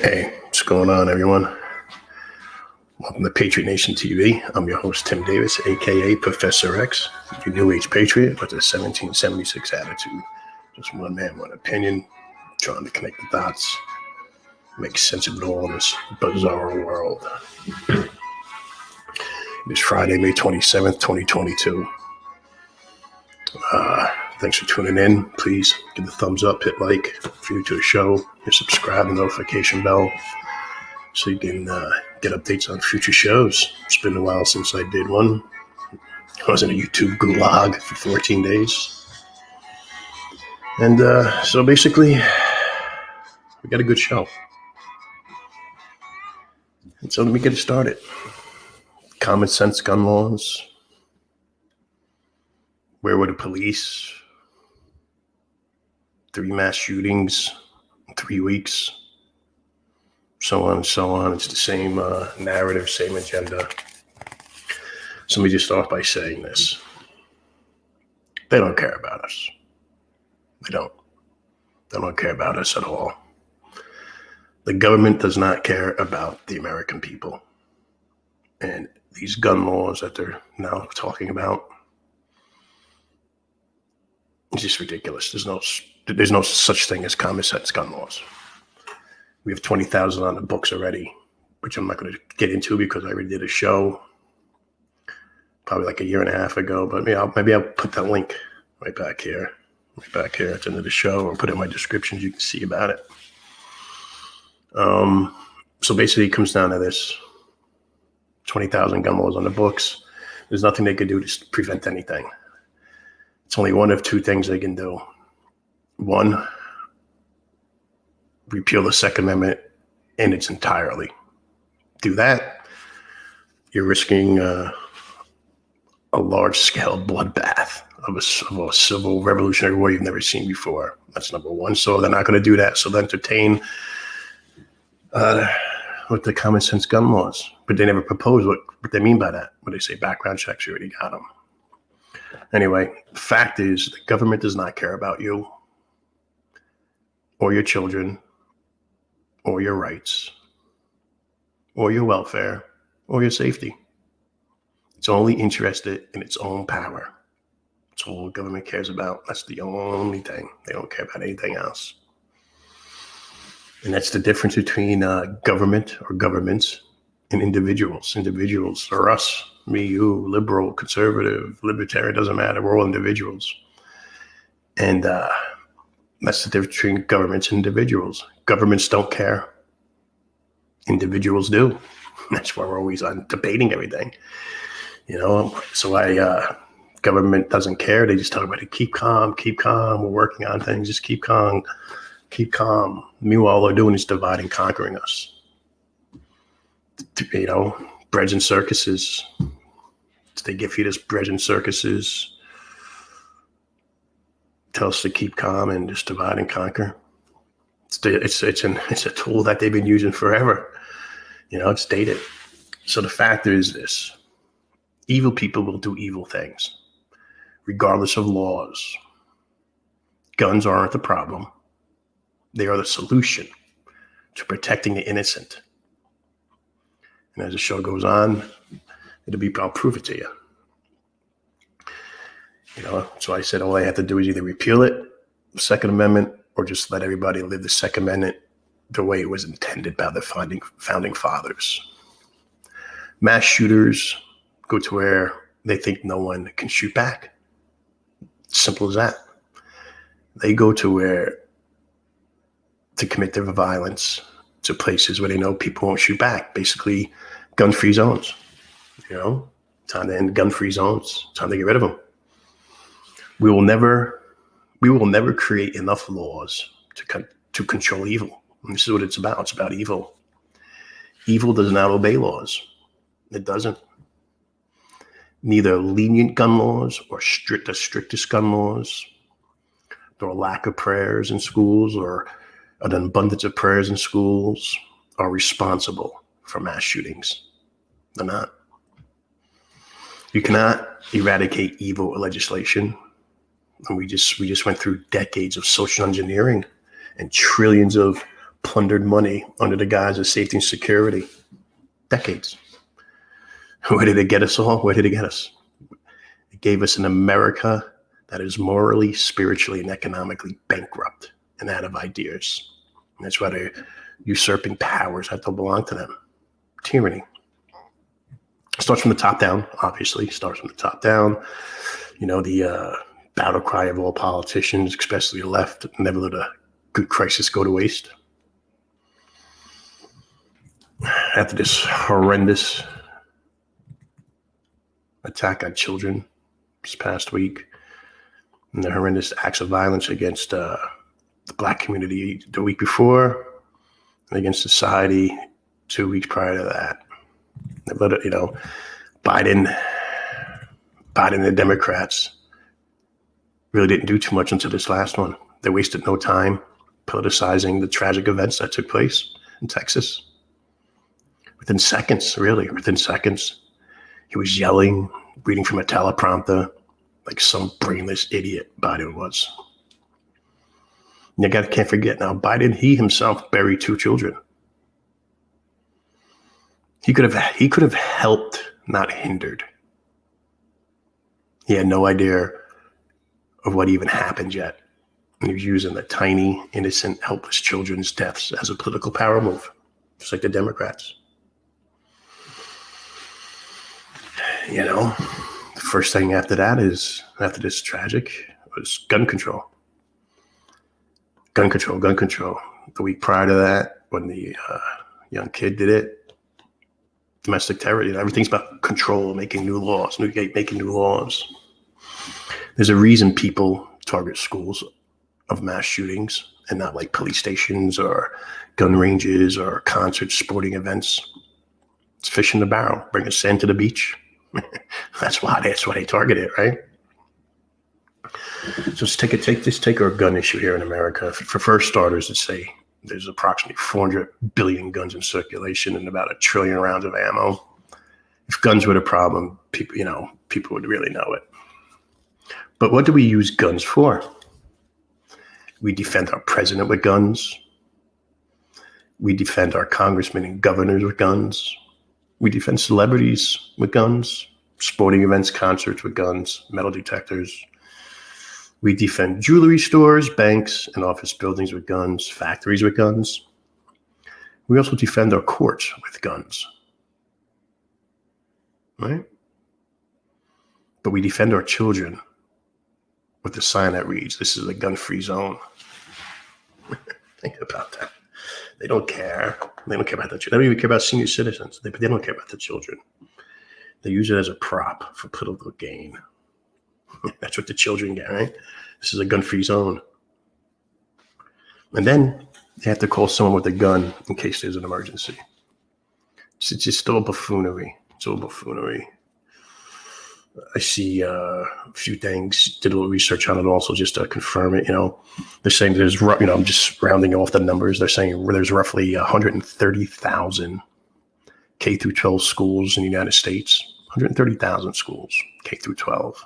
Hey, what's going on, everyone? Welcome to Patriot Nation TV. I'm your host, Tim Davis, aka Professor X, your New Age Patriot with a 1776 attitude. Just one man, one opinion, trying to connect the dots, make sense of it all in this bizarre world. It is Friday, May 27th, 2022. Thanks for tuning in. Please give the thumbs up, hit like if you're new to the show, hit subscribe, the notification bell, so you can get updates on future shows. It's been a while since I did one. I was in a YouTube gulag for 14 days. And so basically, we got a good show. And so let me get it started. Common sense gun laws. Where were the police? 3 mass shootings in 3 weeks. So on and so on. It's the same narrative, same agenda. So let me just start by saying this. They don't care about us. They don't. They don't care about us at all. The government does not care about the American people. And these gun laws that they're now talking about, it's just ridiculous. There's no such thing as common sense gun laws. We have 20,000 on the books already, which I'm not going to get into because I already did a show probably like a year and a half ago. But maybe I'll put that link right back here at the end of the show, or put it in my description. You can see about it. So basically, it comes down to this: 20,000 gun laws on the books. There's nothing they could do to prevent anything. It's only one of 2 things they can do. 1, repeal the Second Amendment in its entirety. Do that, you're risking a large-scale bloodbath of a civil revolutionary war you've never seen before. That's number 1. So they're not going to do that. So they entertain with the common sense gun laws, but they never propose what they mean by that. When they say background checks, you already got them. Anyway, the fact is the government does not care about you or your children or your rights or your welfare or your safety. It's only interested in its own power. That's all the government cares about. That's the only thing. They don't care about anything else. And that's the difference between government or governments and individuals. Individuals are us, me, you, liberal, conservative, libertarian, doesn't matter. We're all individuals. And that's the difference between governments and individuals. Governments don't care. Individuals do. That's why we're always on debating everything. So government doesn't care. They just talk about it. Keep calm. We're working on things. Just keep calm. Meanwhile, all they're doing is divide and conquering us. Breads and circuses. They give you this bread and circuses. Tell us to keep calm and just divide and conquer. It's a tool that they've been using forever. It's dated. So the factor is this: evil people will do evil things, regardless of laws. Guns aren't the problem. They are the solution to protecting the innocent. And as the show goes on, I'll prove it to you. So I said all I have to do is either repeal it, the Second Amendment, or just let everybody live the Second Amendment the way it was intended by the founding fathers. Mass shooters go to where they think no one can shoot back. Simple as that. They go to commit their violence to places where they know people won't shoot back. Basically, gun-free zones. Time to end gun-free zones. Time to get rid of them. We will never create enough laws to control evil. And this is what it's about. It's about evil. Evil does not obey laws. It doesn't. Neither lenient gun laws or the strictest gun laws, or lack of prayers in schools, or an abundance of prayers in schools, are responsible for mass shootings. They're not. You cannot eradicate evil with legislation. And we just went through decades of social engineering and trillions of plundered money under the guise of safety and security. Decades. Where did it get us all? Where did it get us? It gave us an America that is morally, spiritually, and economically bankrupt and out of ideas. And that's why the usurping powers have to belong to them. Tyranny. Starts from the top down, obviously. Starts from the top down. You know, the battle cry of all politicians, especially the left, never let a good crisis go to waste. After this horrendous attack on children this past week, and the horrendous acts of violence against the Black community the week before, and against society 2 weeks prior to that. You know, Biden and the Democrats really didn't do too much until this last one. They wasted no time politicizing the tragic events that took place in Texas. Within seconds, he was yelling, reading from a teleprompter, like some brainless idiot Biden was. And you can't forget now, Biden, he himself buried 2 children. He could have helped, not hindered. He had no idea of what even happened yet. And he was using the tiny, innocent, helpless children's deaths as a political power move, just like the Democrats. You know, the first thing after this tragic, was gun control. Gun control. The week prior to that, when the young kid did it, domestic terror, you know, everything's about control, making new laws. There's a reason people target schools of mass shootings and not like police stations or gun ranges or concerts, sporting events. It's fish in the barrel, bringing sand to the beach. That's why they target it, right? So let's take our gun issue here in America. For first starters, let's say there's approximately 400 billion guns in circulation and about 1 trillion rounds of ammo. If guns were the problem, people would really know it. But what do we use guns for? We defend our president with guns. We defend our congressmen and governors with guns. We defend celebrities with guns, sporting events, concerts with guns, metal detectors. We defend jewelry stores, banks, and office buildings with guns, factories with guns. We also defend our courts with guns, right? But we defend our children with the sign that reads, "This is a gun-free zone." Think about that. They don't care. They don't care about the children. They don't even care about senior citizens. They don't care about the children. They use it as a prop for political gain. That's what the children get, right? This is a gun-free zone. And then they have to call someone with a gun in case there's an emergency. It's just all buffoonery. It's all buffoonery. I see a few things, did a little research on it also just to confirm it. You know, they're saying there's, I'm just rounding off the numbers. They're saying there's roughly 130,000 K through 12 schools in the United States. 130,000 schools, K through 12.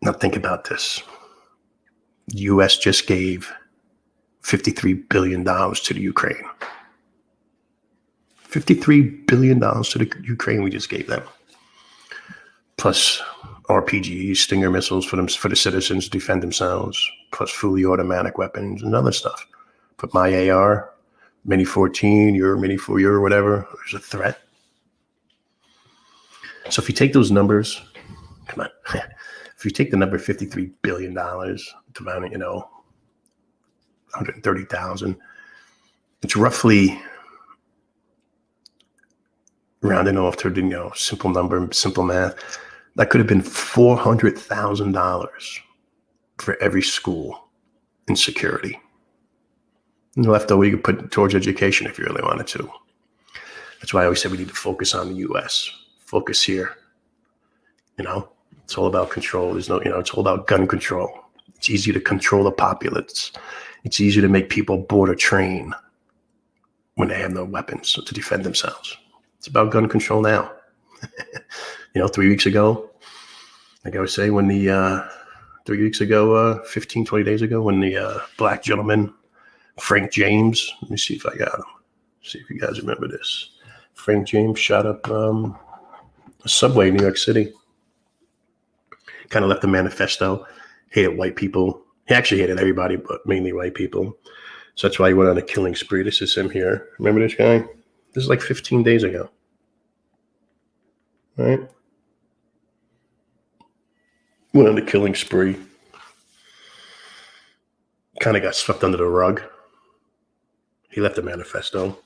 Now think about this. The U.S. just gave $53 billion to the Ukraine. $53 billion to the Ukraine we just gave them. Plus RPGs, Stinger missiles for the citizens to defend themselves, plus fully automatic weapons and other stuff. Put my AR, Mini 14, your Mini 4, your whatever, there's a threat. So if you take those numbers, come on. If you take the number $53 billion divided, 130,000, it's roughly, rounding off to simple number, simple math, that could have been $400,000 for every school in security. And the left over you could put towards education if you really wanted to. That's why I always say we need to focus on the U.S. Focus here. It's all about control. It's all about gun control. It's easy to control the populace. It's easy to make people board a train when they have no weapons to defend themselves. It's about gun control now. 3 weeks ago, like I was saying, when the 3 weeks ago, 15, 20 days ago, when the black gentleman, Frank James, let me see if I got him. See if you guys remember this. Frank James shot up a subway in New York City. Kind of left a manifesto, hated white people. He actually hated everybody, but mainly white people. So that's why he went on a killing spree. This is him here. Remember this guy? This is like 15 days ago. Right? Went on a killing spree. Kind of got swept under the rug. He left a manifesto.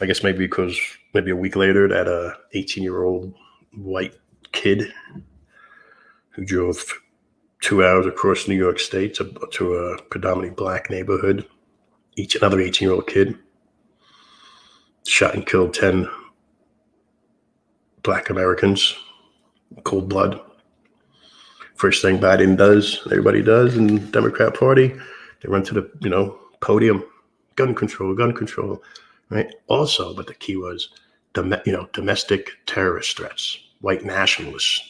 I guess maybe because maybe a week later that 18-year-old white kid who drove 2 hours across New York State to a predominantly black neighborhood, another 18-year-old kid, shot and killed 10 black Americans, cold blood. First thing Biden does, everybody does in the Democrat Party, they run to the podium, gun control, right? Also, but the key was domestic terrorist threats, white nationalists.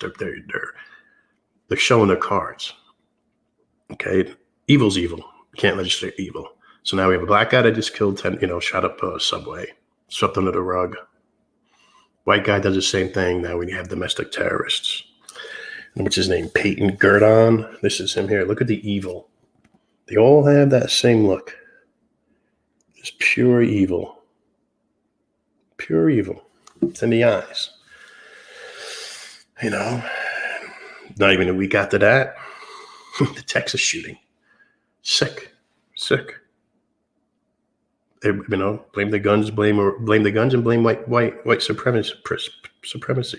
They're showing their cards. Okay, evil's evil. You can't legislate evil. So now we have a black guy that just killed 10, shot up a subway, swept under the rug. White guy does the same thing. Now we have domestic terrorists. What's his name? Peyton Gurdon. This is him here. Look at the evil. They all have that same look. Just pure evil. Pure evil. It's in the eyes. Not even a week after that, the Texas shooting. Sick. Blame the guns, blame and blame white supremacy.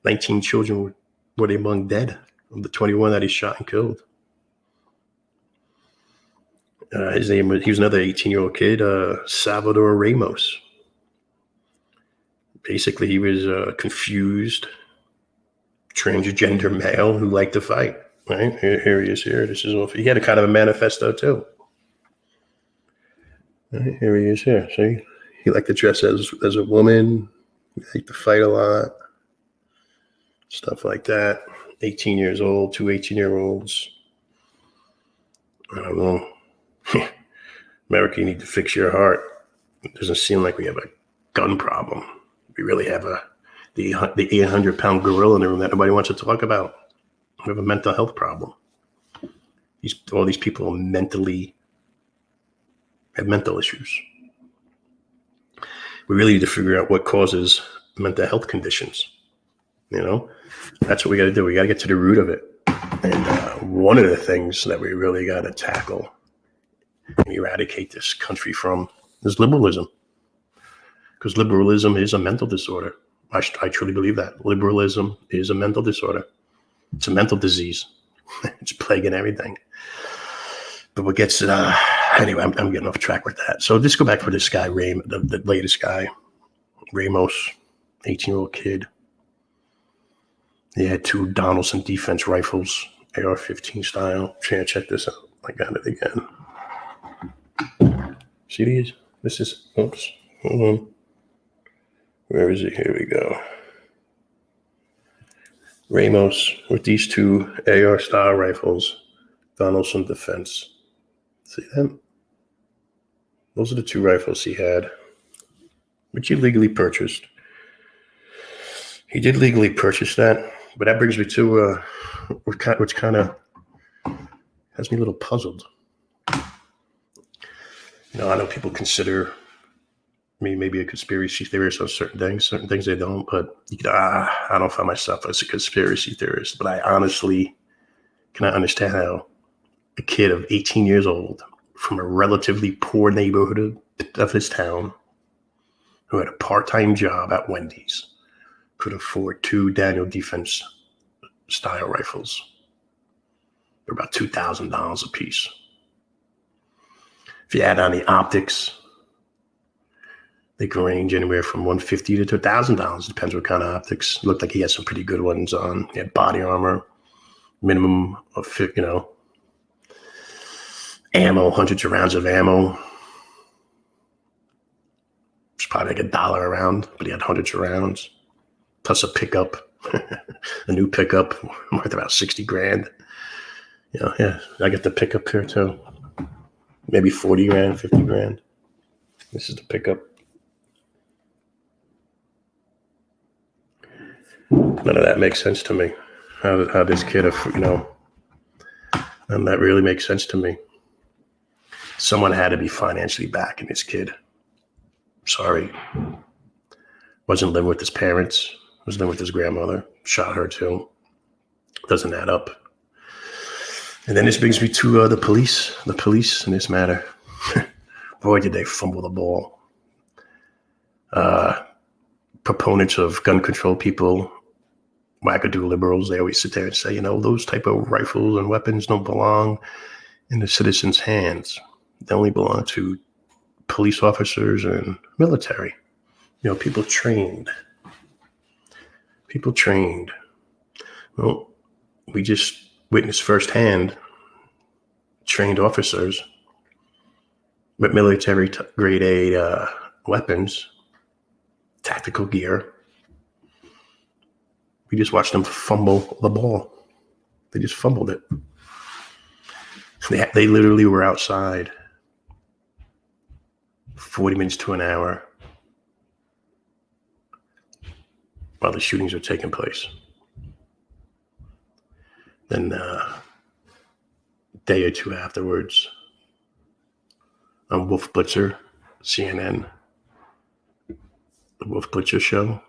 19 children were among dead of the 21 that he shot and killed. He was another 18-year-old kid, Salvador Ramos. Basically, he was confused transgender male who liked to fight. Right here he is. Here, this is he had a kind of a manifesto too. Right, here he is. Here, see, he liked to dress as a woman. He liked to fight a lot, stuff like that. 18 years old, 2 18-year-olds. I don't know. America, you need to fix your heart. It doesn't seem like we have a gun problem. We really have the 800-pound gorilla in the room that nobody wants to talk about. We have a mental health problem. All these people have mental issues. We really need to figure out what causes mental health conditions. That's what we got to do. We got to get to the root of it. And one of the things that we really got to tackle and eradicate this country from is liberalism. Because liberalism is a mental disorder. I truly believe that. Liberalism is a mental disorder. It's a mental disease. It's plaguing everything. But what gets anyway, I'm getting off track with that. So just go back for this guy, the latest guy, Ramos, 18-year-old kid. He had 2 Donaldson defense rifles, AR-15 style. Check this out. I got it again. See these? Oops, hold on. Where is it? Here we go. Ramos with these 2 AR style rifles, Donaldson defense. See them? Those are the 2 rifles he had, which he legally purchased. He did legally purchase that, but that brings me to which kind of has me a little puzzled. I know people consider me maybe a conspiracy theorist on certain things they don't, but I don't find myself as a conspiracy theorist, but I honestly cannot understand how a kid of 18 years old from a relatively poor neighborhood of his town who had a part-time job at Wendy's could afford 2 Daniel defense style rifles. They're about $2,000 a piece. If you add on the optics, they can range anywhere from $150 to $1,000. Depends what kind of optics. It looked like he had some pretty good ones on. He had body armor, minimum of, ammo, hundreds of rounds of ammo. It's probably like $1 a round, but he had hundreds of rounds. Plus a pickup, a new pickup worth about $60,000. Yeah, I get the pickup here too. Maybe 40 grand, 50 grand. This is the pickup. None of that makes sense to me. How this kid, none of that really makes sense to me. Someone had to be financially backing this kid. Sorry. Wasn't living with his parents. Was living with his grandmother. Shot her too. Doesn't add up. And then this brings me to the police. The police in this matter. Boy, did they fumble the ball. Proponents of gun control people, wackadoo liberals, they always sit there and say, those type of rifles and weapons don't belong in the citizens' hands. They only belong to police officers and military. People trained. Well, we just witnessed firsthand trained officers with military grade A weapons, tactical gear. We just watched them fumble the ball. They just fumbled it. They literally were outside 40 minutes to an hour while the shootings are taking place. Then a day or two afterwards, on Wolf Blitzer, CNN, the Wolf Blitzer show.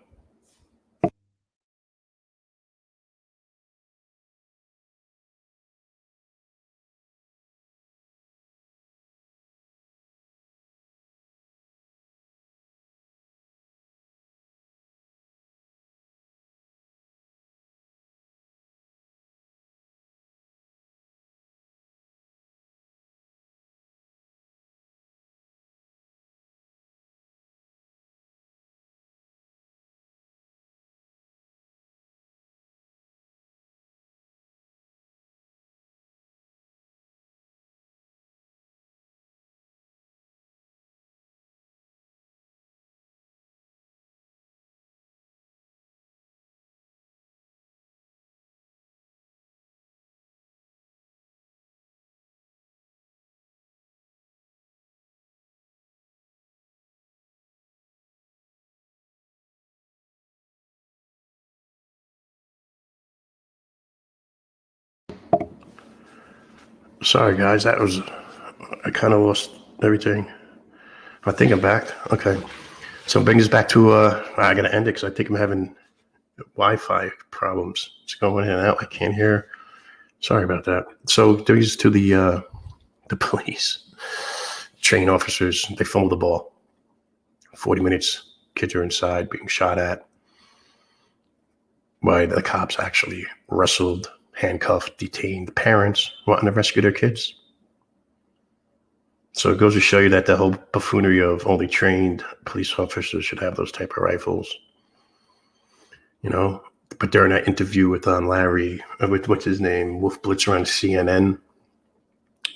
Sorry, guys, I kind of lost everything. I think I'm back. Okay. So it brings us back to, I got to end it because I think I'm having Wi-Fi problems. It's going in and out. I can't hear. Sorry about that. So it brings us to the police. Trained officers, they fumbled the ball. 40 minutes, kids are inside being shot at. Why the cops actually wrestled, handcuffed, detained the parents wanting to rescue their kids. So it goes to show you that the whole buffoonery of only trained police officers should have those type of rifles. But during that interview with Larry, with what's his name, Wolf Blitzer on CNN,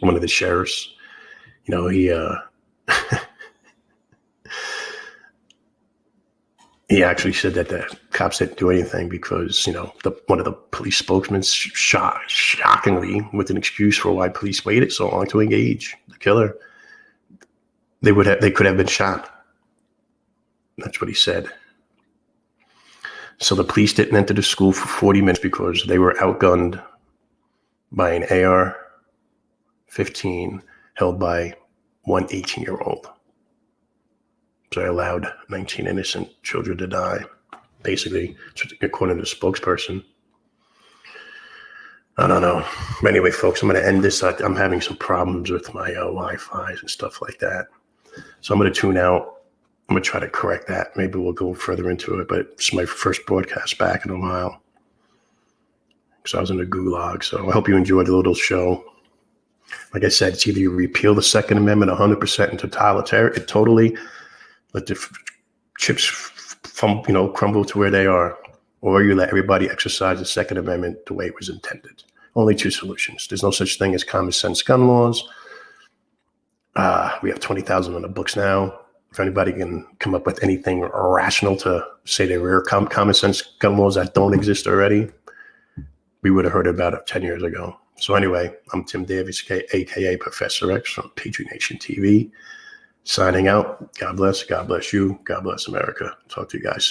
one of the sheriffs, he actually said that the cops didn't do anything because, one of the police spokesmen shockingly with an excuse for why police waited so long to engage the killer. They could have been shot. That's what he said. So the police didn't enter the school for 40 minutes because they were outgunned by an AR-15 held by one 18-year-old. So they allowed 19 innocent children to die, basically, according to the spokesperson. I don't know. But anyway, folks, I'm going to end this. I'm having some problems with my Wi-Fi and stuff like that. So I'm going to tune out. I'm going to try to correct that. Maybe we'll go further into it, but it's my first broadcast back in a while. because I was in a gulag. So I hope you enjoyed the little show. Like I said, it's either you repeal the Second Amendment 100% and totally let the chips crumble to where they are, or you let everybody exercise the Second Amendment the way it was intended. Only two solutions. There's no such thing as common sense gun laws. We have 20,000 on the books now. If anybody can come up with anything rational to say there are common sense gun laws that don't exist already, we would have heard about it 10 years ago. So anyway, I'm Tim Davies, aka Professor X from Patriot Nation TV, signing out. God bless you. God bless America. Talk to you guys.